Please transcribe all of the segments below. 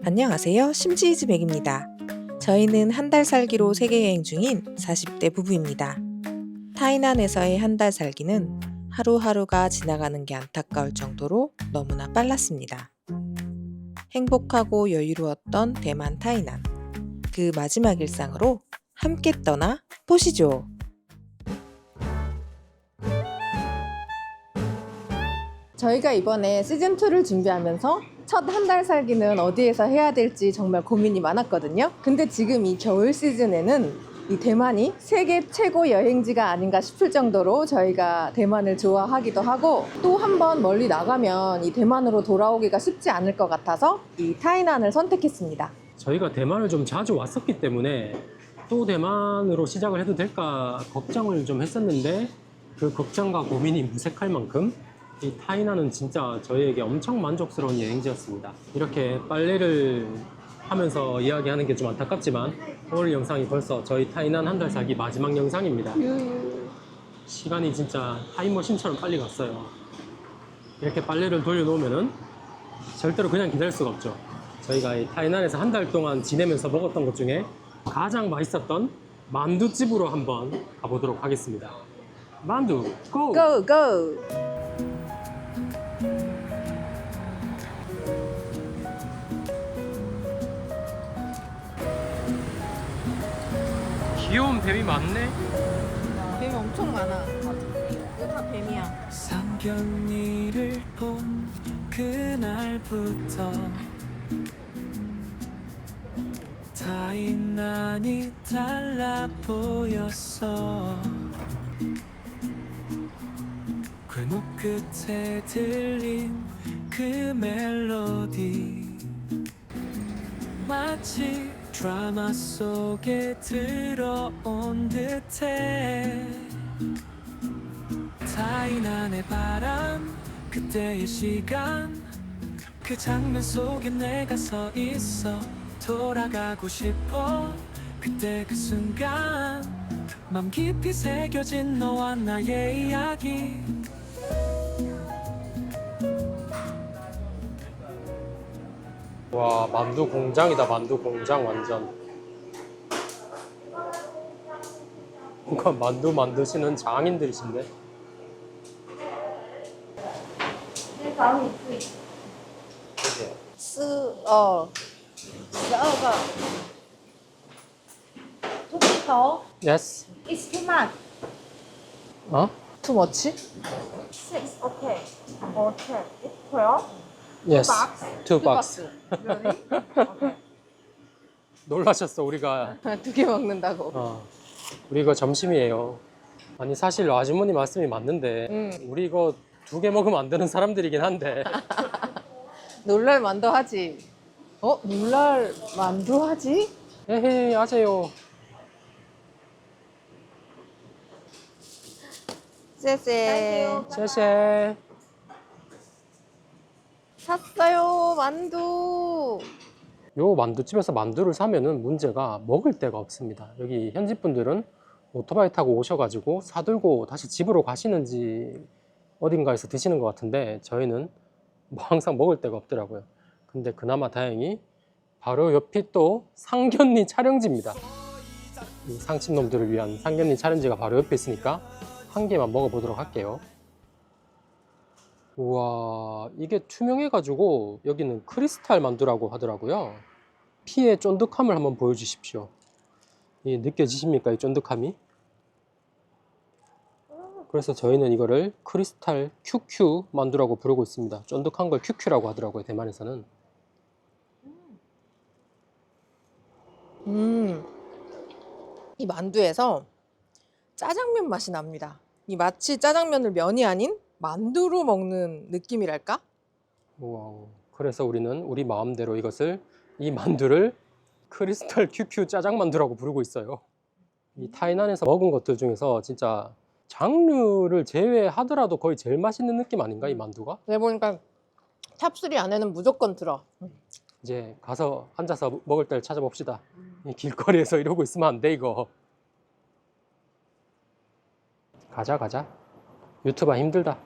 안녕하세요. 심지이즈백입니다. 저희는 한 달 살기로 세계 여행 중인 40대 부부입니다. 타이난에서의 한 달 살기는 하루하루가 지나가는 게 안타까울 정도로 너무나 빨랐습니다. 행복하고 여유로웠던 대만 타이난. 그 마지막 일상으로 함께 떠나 보시죠. 저희가 이번에 시즌2를 준비하면서 첫 한 달 살기는 어디에서 해야 될지 정말 고민이 많았거든요. 근데 지금 이 겨울 시즌에는 이 대만이 세계 최고 여행지가 아닌가 싶을 정도로 저희가 대만을 좋아하기도 하고, 또 한 번 멀리 나가면 이 대만으로 돌아오기가 쉽지 않을 것 같아서 이 타이난을 선택했습니다. 저희가 대만을 좀 자주 왔었기 때문에 또 대만으로 시작을 해도 될까 걱정을 좀 했었는데, 그 걱정과 고민이 무색할 만큼 이 타이난은 진짜 저희에게 엄청 만족스러운 여행지였습니다. 이렇게 빨래를 하면서 이야기하는 게 좀 안타깝지만 오늘 영상이 벌써 저희 타이난 한 달 살기 마지막 영상입니다. 시간이 진짜 타임머신처럼 빨리 갔어요. 이렇게 빨래를 돌려놓으면은 절대로 그냥 기다릴 수가 없죠. 저희가 이 타이난에서 한 달 동안 지내면서 먹었던 것 중에 가장 맛있었던 만두집으로 한번 가보도록 하겠습니다. 만두 고! 고! 고! 귀여운 뱀이 많네. 뱀이 엄청 많아. 이거 다 뱀이야. 상견니를 본 그날부터 타이난이 달라 보였어. 골목 끝에 들린 그 멜로디, 마치 드라마 속에 들어온 듯해. 타이난의 바람, 그때의 시간, 그 장면 속에 내가 서 있어. 돌아가고 싶어. 그때 그 순간, 맘 깊이 새겨진 너와 나의 이야기. 와, 만두 공장이다. 만두 공장 완전. 뭔가 만두 만드시는 장인들이신데. Yes. It's too much. 어? Too much? 6, okay. Or 10. It's 12. Yes. Box. Two box. Really? Okay. 놀라셨어, 우리가. 두 개 먹는다고. 우리 이거 점심이에요. 아니, 사실 아주머니 말씀이 맞는데, 우리 이거 2개 먹으면 안 되는 사람들이긴 한데. 놀랄 만도 하지. 놀랄 만도 하지? 에헤이, 하세요. 쎄쎄. 쉐쉐. 샀어요, 만두. 요 만두집에서 만두를 사면은 문제가 먹을 데가 없습니다. 여기 현지 분들은 오토바이 타고 오셔가지고 사들고 다시 집으로 가시는지 어딘가에서 드시는 것 같은데, 저희는 뭐 항상 먹을 데가 없더라고요. 근데 그나마 다행히 바로 옆이 또 상견니 촬영지입니다. 이 상친놈들을 위한 상견니 촬영지가 바로 옆에 있으니까 한 개만 먹어보도록 할게요. 우와, 이게 투명해가지고 여기는 크리스탈 만두라고 하더라고요. 피의 쫀득함을 한번 보여주십시오. 이 느껴지십니까? 이 쫀득함이? 그래서 저희는 이거를 크리스탈 QQ 만두라고 부르고 있습니다. 쫀득한 걸 QQ라고 하더라고요, 대만에서는. 이 만두에서 짜장면 맛이 납니다. 이 마치 짜장면을 면이 아닌 만두로 먹는 느낌이랄까? 우와, 그래서 우리는 우리 마음대로 이 만두를 크리스탈 QQ 짜장 만두라고 부르고 있어요. 이 타이난에서 먹은 것들 중에서 진짜 장르를 제외하더라도 거의 제일 맛있는 느낌 아닌가, 이 만두가? 내가 보니까 탑3 안에는 무조건 들어. 이제 가서 앉아서 먹을 때를 찾아봅시다. 이 길거리에서 이러고 있으면 안 돼, 이거. 가자. 유튜버 힘들다.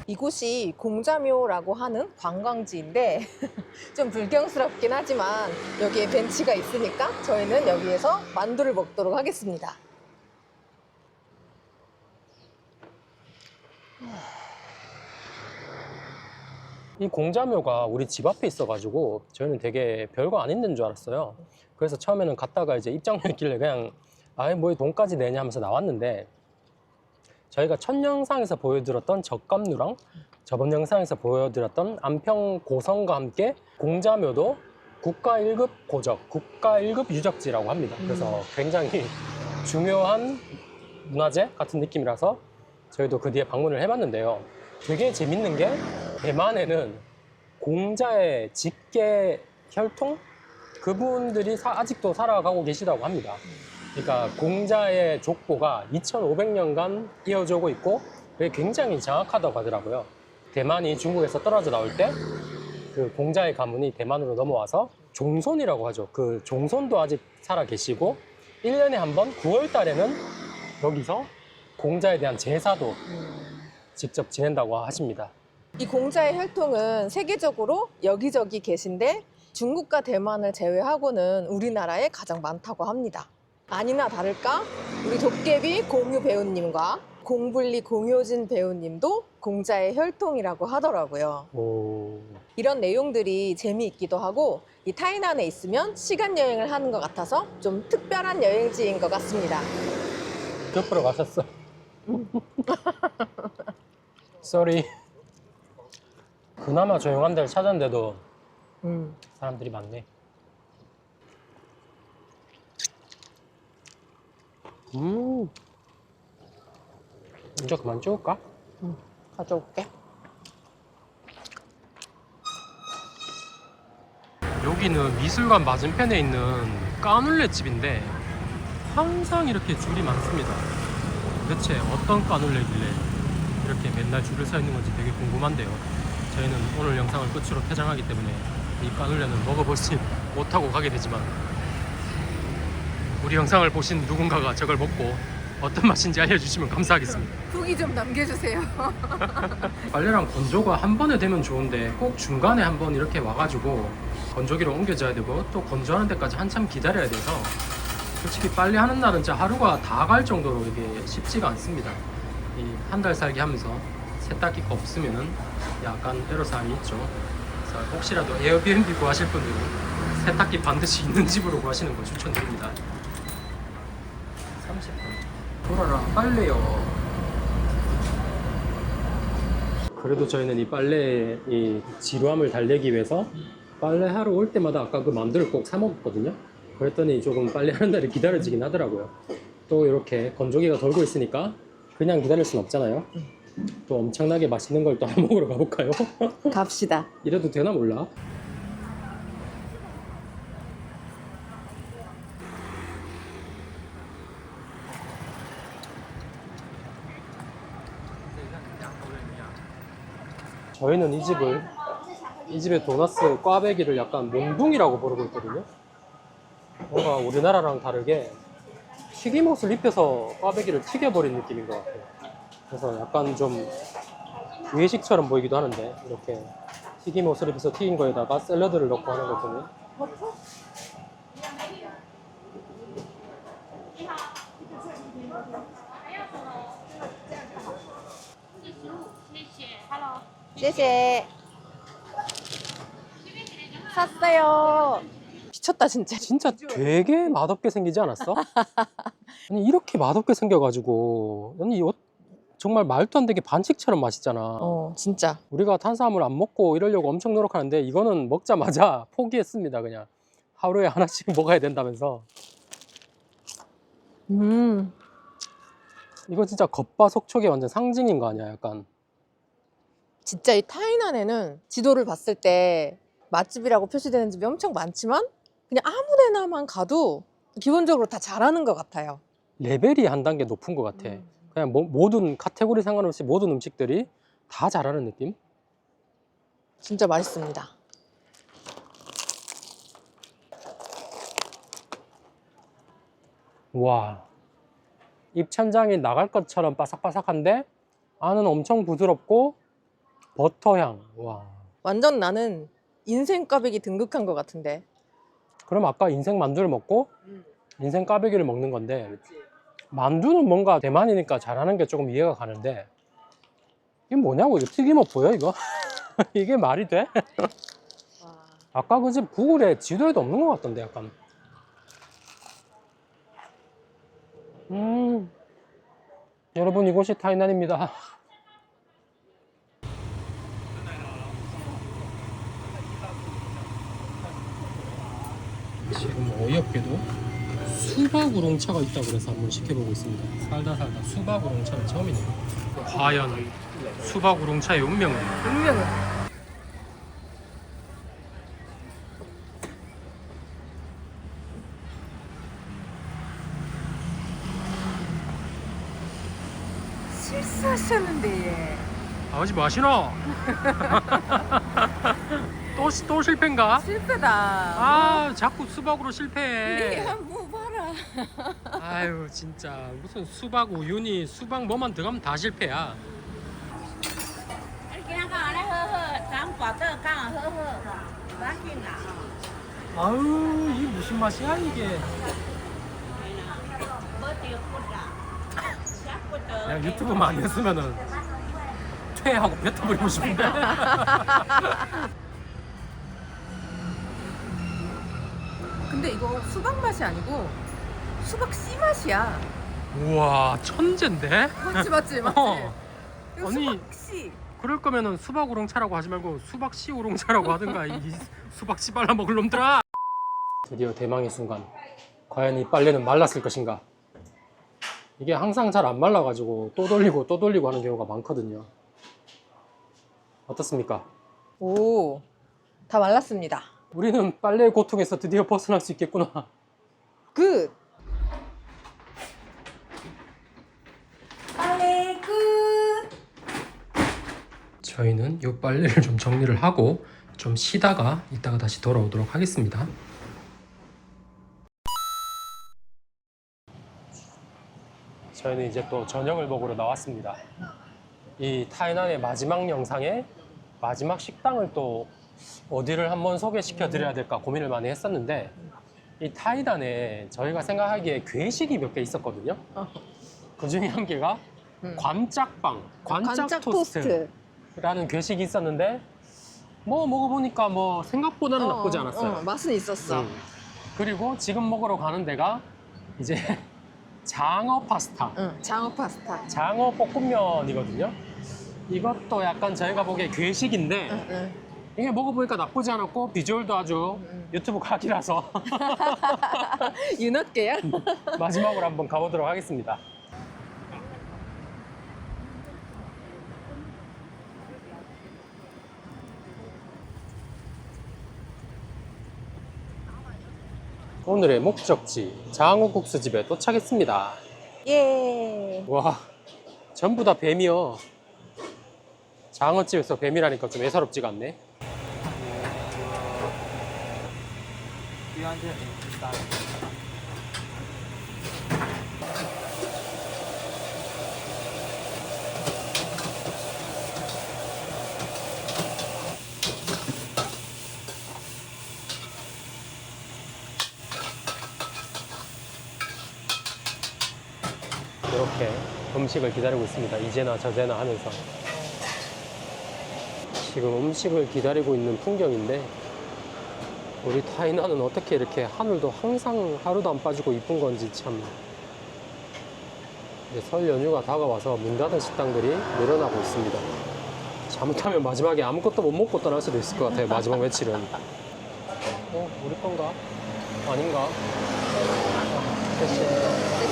이곳이 공자묘라고 하는 관광지인데 좀 불경스럽긴 하지만 여기에 벤치가 있으니까 저희는 여기에서 만두를 먹도록 하겠습니다. 이 공자묘가 우리 집 앞에 있어가지고 저희는 되게 별거 안 있는 줄 알았어요. 그래서 처음에는 갔다가 이제 입장료 있길래 그냥 아예 뭐 돈까지 내냐 하면서 나왔는데, 저희가 첫 영상에서 보여드렸던 적감루랑 저번 영상에서 보여드렸던 안평 고성과 함께 공자묘도 국가 1급 고적, 국가 1급 유적지라고 합니다. 그래서 굉장히 중요한 문화재 같은 느낌이라서 저희도 그 뒤에 방문을 해봤는데요. 되게 재밌는 게 대만에는 공자의 직계 혈통? 그분들이 아직도 살아가고 계시다고 합니다. 그러니까 공자의 족보가 2500년간 이어져 오고 있고 그게 굉장히 정확하다고 하더라고요. 대만이 중국에서 떨어져 나올 때 그 공자의 가문이 대만으로 넘어와서 종손이라고 하죠. 그 종손도 아직 살아 계시고 1년에 한 번 9월 달에는 여기서 공자에 대한 제사도 직접 지낸다고 하십니다. 이 공자의 혈통은 세계적으로 여기저기 계신데 중국과 대만을 제외하고는 우리나라에 가장 많다고 합니다. 아니나 다를까 우리 도깨비 공유 배우님과 공불리 공효진 배우님도 공자의 혈통이라고 하더라고요. 오... 이런 내용들이 재미있기도 하고 이 타이난에 있으면 시간 여행을 하는 것 같아서 좀 특별한 여행지인 것 같습니다. 옆으로 가셨어. 쏘리. 그나마 조용한 데를 찾았는데도 사람들이 많네. 이제 그만 찍을까? 가져올게. 여기는 미술관 맞은편에 있는 까눌레 집인데 항상 이렇게 줄이 많습니다. 대체 어떤 까눌레길래 이렇게 맨날 줄을 서 있는 건지 되게 궁금한데요. 저희는 오늘 영상을 끝으로 퇴장하기 때문에 이 까눌레는 먹어보지 못하고 가게 되지만 우리 영상을 보신 누군가가 저걸 먹고 어떤 맛인지 알려주시면 감사하겠습니다. 후기 좀 남겨주세요. 빨래랑 건조가 한 번에 되면 좋은데 꼭 중간에 한번 이렇게 와가지고 건조기로 옮겨져야 되고 또 건조하는 데까지 한참 기다려야 돼서 솔직히 빨래하는 날은 진짜 하루가 다 갈 정도로 이게 쉽지가 않습니다. 이 한 달 살기 하면서 세탁기가 없으면은 약간 애로사항이 있죠. 그래서 혹시라도 에어비앤비 구하실 분들은 세탁기 반드시 있는 집으로 구하시는 거 추천드립니다. 30분. 돌아라 빨래요. 그래도 저희는 이 빨래의 이 지루함을 달래기 위해서 빨래하러 올 때마다 아까 그 만두를 꼭 사 먹었거든요. 그랬더니 조금 빨래하는 날이 기다려지긴 하더라고요. 또 이렇게 건조기가 돌고 있으니까 그냥 기다릴 순 없잖아요. 또 엄청나게 맛있는 걸 또 먹으러 가볼까요? 갑시다. 이래도 되나 몰라. 저희는 이 집의 도너스 꽈배기를 약간 몽둥이라고 부르고 있거든요. 뭔가 우리나라랑 다르게 튀김옷을 입혀서 꽈배기를 튀겨버린 느낌인 것 같아요. 그래서 약간 좀 외식처럼 보이기도 하는데 이렇게 튀김옷을 입혀서 튀긴 거에다가 샐러드를 넣고 하는 거 보면 쎄쎄. 샀어요. 미쳤다 진짜. 진짜 되게 맛없게 생기지 않았어? 아니 이렇게 맛없게 생겨가지고 아니 정말 말도 안 되게 반칙처럼 맛있잖아. 진짜. 우리가 탄수화물 안 먹고 이러려고 엄청 노력하는데 이거는 먹자마자 포기했습니다. 그냥 하루에 하나씩 먹어야 된다면서. 이거 진짜 겉바속촉의 완전 상징인 거 아니야 약간. 진짜 이 타이난에는 지도를 봤을 때 맛집이라고 표시되는 집이 엄청 많지만 그냥 아무 데나만 가도 기본적으로 다 잘하는 것 같아요. 레벨이 한 단계 높은 것 같아. 그냥 모든 카테고리 상관없이 모든 음식들이 다 잘하는 느낌? 진짜 맛있습니다. 와, 입천장이 나갈 것처럼 바삭바삭한데 안은 엄청 부드럽고 버터향. 와. 완전 나는 인생 꽈배기 등극한 것 같은데. 그럼 아까 인생 만두를 먹고 인생 꽈배기를 먹는 건데 만두는 뭔가 대만이니까 잘하는 게 조금 이해가 가는데 이게 뭐냐고. 이거 튀김옷 보여 이거? 이게 말이 돼? 아까 그 집 구글에 지도에도 없는 것 같던데 약간. 여러분 이곳이 타이난입니다. 지금 어이없게도 수박 우롱차가 있다고 그래서 한번 시켜보고 있습니다. 살다 수박 우롱차는 처음이네요. 과연 수박 우롱차의 운명은? 분명히. 실수하셨는데 얘. 아버지 뭐 하시노? 또 실패인가? 실패다. 아 자꾸 수박으로 네, 실패해. 한번 봐라. 아유 진짜 무슨 수박 우유니 수박 뭐만 들어가면 다 실패야. 아유 이게 무슨 맛이야 이게. 내가 유튜브만 안 했으면은 퇴하고 뱉어버리고 싶은데. 근데 이거 수박 맛이 아니고 수박 씨 맛이야. 우와 천재인데? 맞지 맞지 맞지. 어. 이거 아니. 수박 씨. 그럴 거면은 수박 우롱차라고 하지 말고 수박 씨 우롱차라고 하든가. 이 수박 씨 빨라 먹을 놈들아. 드디어 대망의 순간. 과연 이 빨래는 말랐을 것인가? 이게 항상 잘 안 말라가지고 또 돌리고 하는 경우가 많거든요. 어떻습니까? 오, 다 말랐습니다. 우리는 빨래의 고통에서 드디어 벗어날 수 있겠구나. 굿. 빨래 굿. 저희는 이 빨래를 좀 정리를 하고 좀 쉬다가 이따가 다시 돌아오도록 하겠습니다. 저희는 이제 또 저녁을 먹으러 나왔습니다. 이 타이난의 마지막 영상에 마지막 식당을 또 어디를 한번 소개시켜 드려야 될까 고민을 많이 했었는데 이 타이난에 저희가 생각하기에 괴식이 몇 개 있었거든요. 그 중에 한 개가 관짝빵, 관짝 토스트라는 괴식이 있었는데 뭐 먹어보니까 뭐 생각보다는 나쁘지 않았어요. 맛은 있었어. 그리고 지금 먹으러 가는 데가 이제 장어 파스타, 장어 파스타. 장어 볶음면이거든요. 이것도 약간 저희가 보기에 괴식인데 이게 먹어보니까 나쁘지 않았고 비주얼도 아주 유튜브 각이라서 윤학계야? 마지막으로 한번 가보도록 하겠습니다. 오늘의 목적지 장어국수집에 도착했습니다. 예. 와, 전부 다 뱀이요. 장어집에서 뱀이라니까 좀 애사롭지가 않네. 이렇게 음식을 기다리고 있습니다. 이제나 저제나 하면서. 지금 음식을 기다리고 있는 풍경인데 우리 타이난은 어떻게 이렇게 하늘도 항상 하루도 안 빠지고 이쁜 건지 참. 이제 설 연휴가 다가와서 문 닫은 식당들이 늘어나고 있습니다. 잘못하면 마지막에 아무것도 못 먹고 떠날 수도 있을 것 같아요. 마지막 며칠은. 우리 건가? 아닌가?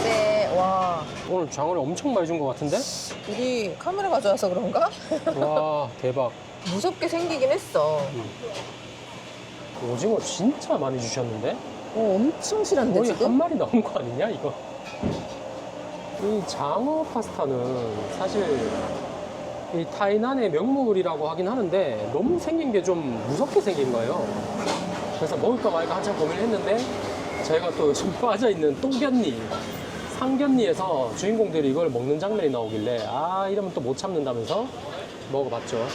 네. 와. 오늘 장어를 엄청 많이 준 것 같은데? 우리 카메라 가져와서 그런가? 와, 대박. 무섭게 생기긴 했어. 오징어 진짜 많이 주셨는데? 엄청 실한데 거의 지금? 한 마리 나온 거 아니냐 이거? 이 장어 파스타는 사실 이 타이난의 명물이라고 하긴 하는데 너무 생긴 게 좀 무섭게 생긴 거예요. 그래서 먹을까 말까 한참 고민을 했는데 저희가 또 요즘 빠져있는 똥견니, 상견니에서 주인공들이 이걸 먹는 장면이 나오길래 아 이러면 또 못 참는다면서 먹어봤죠.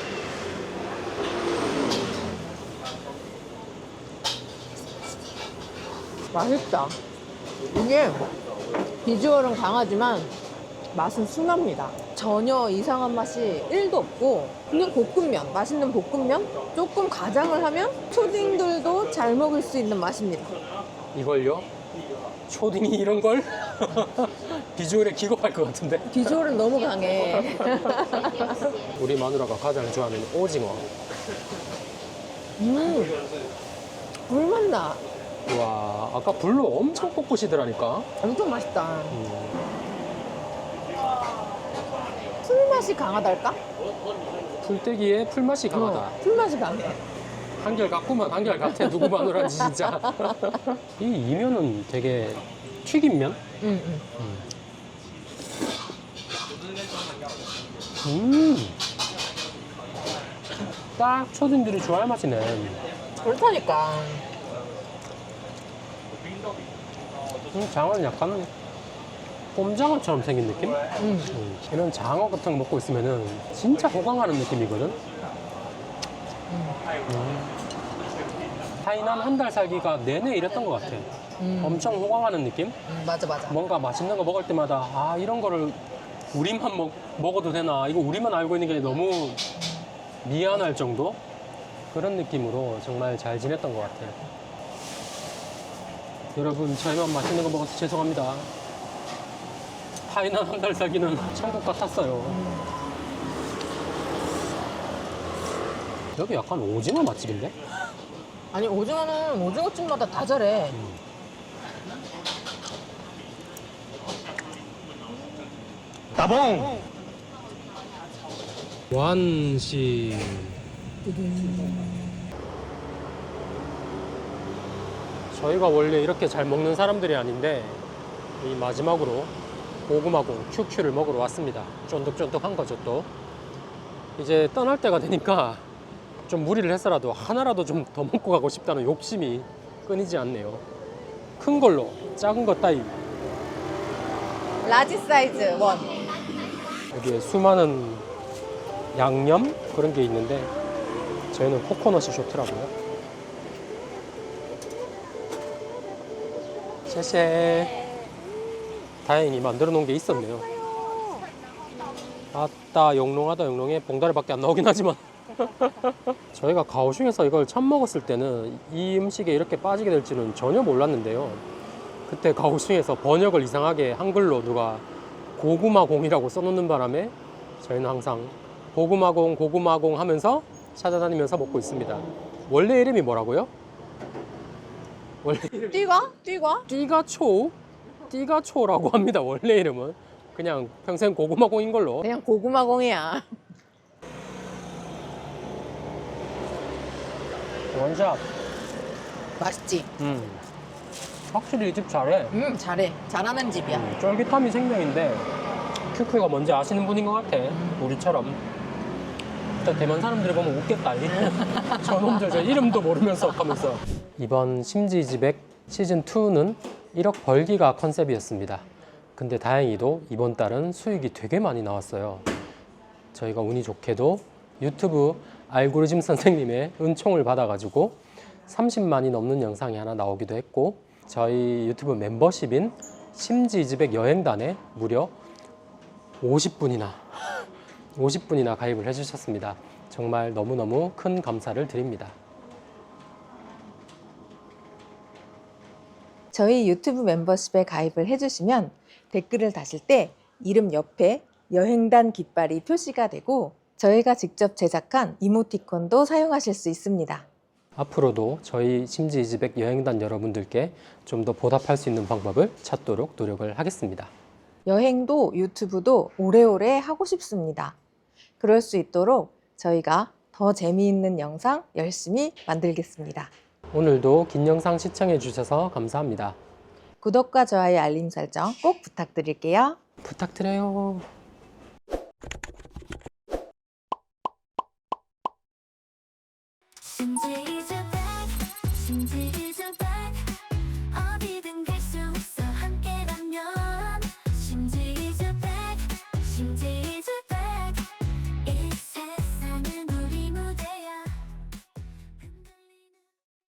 맛있다. 이게 비주얼은 강하지만 맛은 순합니다. 전혀 이상한 맛이 1도 없고 그냥 볶음면, 맛있는 볶음면? 조금 가장을 하면 초딩들도 잘 먹을 수 있는 맛입니다. 이걸요? 초딩이 이런 걸? 비주얼에 기겁할 것 같은데? 비주얼은 너무 강해. 우리 마누라가 가장 좋아하는 오징어. 물맛 나. 와, 아까 불로 엄청 볶으시더라니까. 엄청 맛있다. 풀맛이 강하달까? 풀떼기에 풀맛이 강하다. 풀맛이 강해. 한결 같구만, 한결 같아. 누구 마누라인지 진짜. 이 이면은 되게 튀김면? 딱 초딩들이 좋아할 맛이네. 그렇다니까. 장어는 약간 꼼장어처럼 생긴 느낌? 이런 장어 같은 거 먹고 있으면은 진짜 호강하는 느낌이거든? 타이난 한 달 살기가 내내 이랬던 것 같아. 엄청 호강하는 느낌? 맞아, 맞아. 뭔가 맛있는 거 먹을 때마다 아, 이런 거를 우리만 먹어도 되나? 이거 우리만 알고 있는 게 너무 미안할 정도? 그런 느낌으로 정말 잘 지냈던 것 같아요. 여러분, 저희만 맛있는 거 먹어서 죄송합니다. 타이난 한 달 살기는 천국 같았어요. 여기 약간 오징어 맛집인데? 아니, 오징어는 오징어집마다 다 잘해. 따봉! 완시. 저희가 원래 이렇게 잘 먹는 사람들이 아닌데 이 마지막으로 고구마공 큐큐를 먹으러 왔습니다. 쫀득쫀득한 거죠 또. 이제 떠날 때가 되니까 좀 무리를 해서라도 하나라도 좀 더 먹고 가고 싶다는 욕심이 끊이지 않네요. 큰 걸로 작은 거 따위. 라지 사이즈 1. 여기에 수많은 양념 그런 게 있는데 저희는 코코넛이 좋더라고요. 쎄쎄. 다행히 만들어 놓은 게 있었네요. 아따, 영롱하다 영롱해. 봉다리밖에 안 나오긴 하지만 저희가 가오슝에서 이걸 처음 먹었을 때는 이 음식에 이렇게 빠지게 될 줄은 전혀 몰랐는데요. 그때 가오슝에서 번역을 이상하게 한글로 누가 고구마공이라고 써놓는 바람에 저희는 항상 고구마공 고구마공 하면서 찾아다니면서 먹고 있습니다. 원래 이름이 뭐라고요? 원래 이름이 띠가? 띠가초라고 합니다. 원래 이름은 그냥 평생 고구마공인 걸로. 그냥 고구마공이야. 원샷. 맛있지? 확실히 이 집 잘해. 잘해. 잘하는 집이야. 쫄깃함이 생명인데 큐큐가 뭔지 아시는 분인 것 같아. 우리처럼. 일단 대만 사람들이 보면 웃겠다. 저놈들 저 이름도 모르면서 하면서. 이번 심지지백 시즌2는 1억 벌기가 컨셉이었습니다. 근데 다행히도 이번 달은 수익이 되게 많이 나왔어요. 저희가 운이 좋게도 유튜브 알고리즘 선생님의 은총을 받아가지고 30만이 넘는 영상이 하나 나오기도 했고, 저희 유튜브 멤버십인 심지지백 여행단에 무려 50분이나 가입을 해주셨습니다. 정말 너무너무 큰 감사를 드립니다. 저희 유튜브 멤버십에 가입을 해주시면 댓글을 다실 때 이름 옆에 여행단 깃발이 표시가 되고 저희가 직접 제작한 이모티콘도 사용하실 수 있습니다. 앞으로도 저희 심지지백 여행단 여러분들께 좀 더 보답할 수 있는 방법을 찾도록 노력을 하겠습니다. 여행도 유튜브도 오래오래 하고 싶습니다. 그럴 수 있도록 저희가 더 재미있는 영상 열심히 만들겠습니다. 오늘도 긴 영상 시청해 주셔서 감사합니다. 구독과 좋아요, 알림 설정 꼭 부탁드릴게요. 부탁드려요. 심지지백